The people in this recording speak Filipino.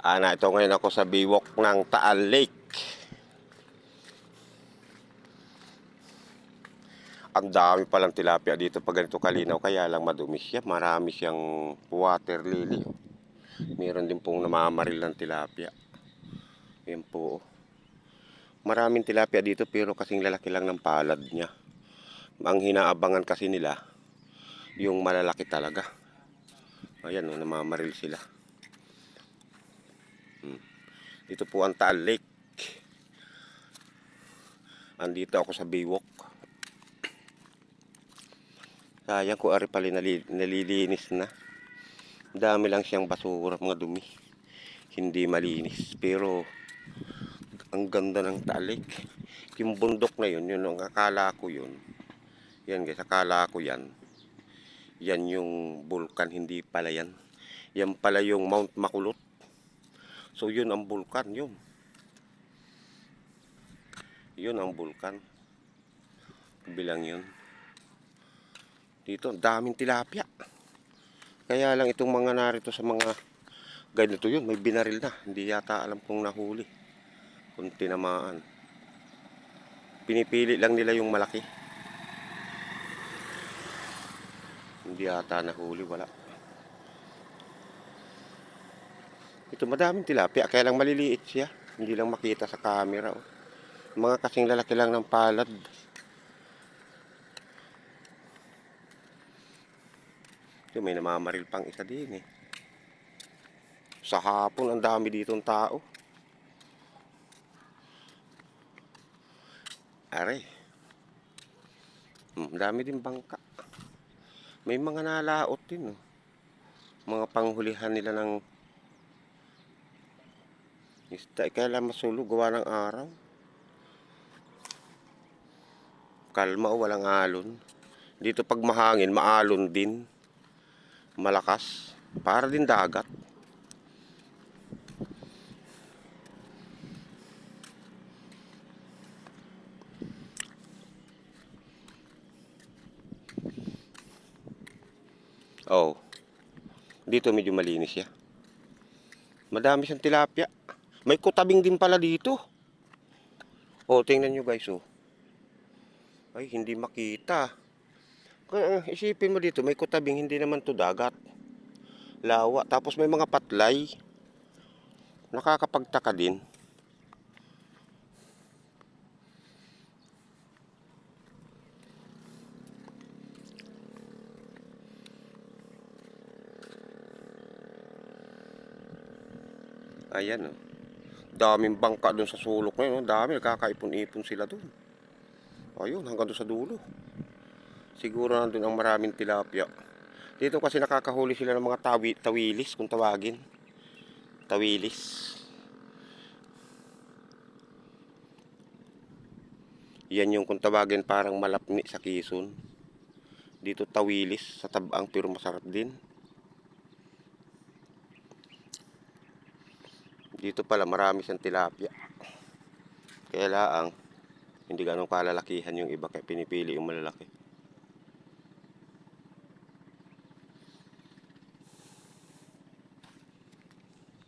Ito ngayon ako sa biwok ng Taal Lake. Ang dami palang tilapia dito pag ganito kalinaw, kaya lang madumi siya. Marami siyang water lily. Meron din pong namamaril ng tilapia. Yan po. Maraming tilapia dito pero kasing lalaki lang ng palad niya. Ang hinaabangan kasi nila, yung malalaki talaga. Ayan o, namamaril sila. Dito po ang Taal Lake. Andito ako sa biwok. Sayang ko ari pala nalilinis na. Dami lang siyang basura, mga dumi. Hindi malinis. Pero ang ganda ng Taal Lake. Yung bundok na yun, yun ang akala ko yun. Yan guys, akala ko yan. Yan yung bulkan, hindi pala yan. Yan pala yung Mount Makulot. So yun ang bulkan, yun. Yun ang bulkan. Bilang yun. Dito, daming tilapia. Kaya lang itong mga narito sa mga ganito yun, may binaril na. Hindi yata alam kung nahuli. Kung tinamaan. Pinipili lang nila yung malaki. Hindi yata nahuli, wala. Ito, madaming tilapia. Kaya lang maliliit siya. Hindi lang makita sa camera. Oh. Mga kasing lalaki lang ng palad. Ito, may namamaril pang isa din eh. Sa hapon, ang dami dito ng tao. Aray. Dami din bangka. May mga nalaot din. Oh. Mga panghulihan nila ng isda. Kaya lang masulog, gawa ng araw. Kalma o walang alon. Dito pag mahangin, maalon din. Malakas. Para din dagat. Oh. Dito medyo malinis siya. Madami siyang tilapia. May kutabing din pala dito. Oh, tingnan nyo guys, oh. Ay, hindi makita. Kaya isipin mo dito, may kutabing, hindi naman to dagat. Lawa. Tapos may mga patlay. Nakakapagtaka din. Ayan, oh. Daming bangka dun sa sulok ngayon. Dami, nagkakaipon-ipon sila dun. Ayun, hanggang dun sa dulo. Siguro nandun ang maraming tilapia. Dito kasi nakakahuli sila ng mga tawilis, kung tawagin. Tawilis. Yan yung kung tawagin parang malapni sa Quezon. Dito tawilis sa tabang pero masarap din. Dito pala marami siyang tilapia. Kaya laang hindi ganun kalalakihan yung iba kaya pinipili yung malalaki.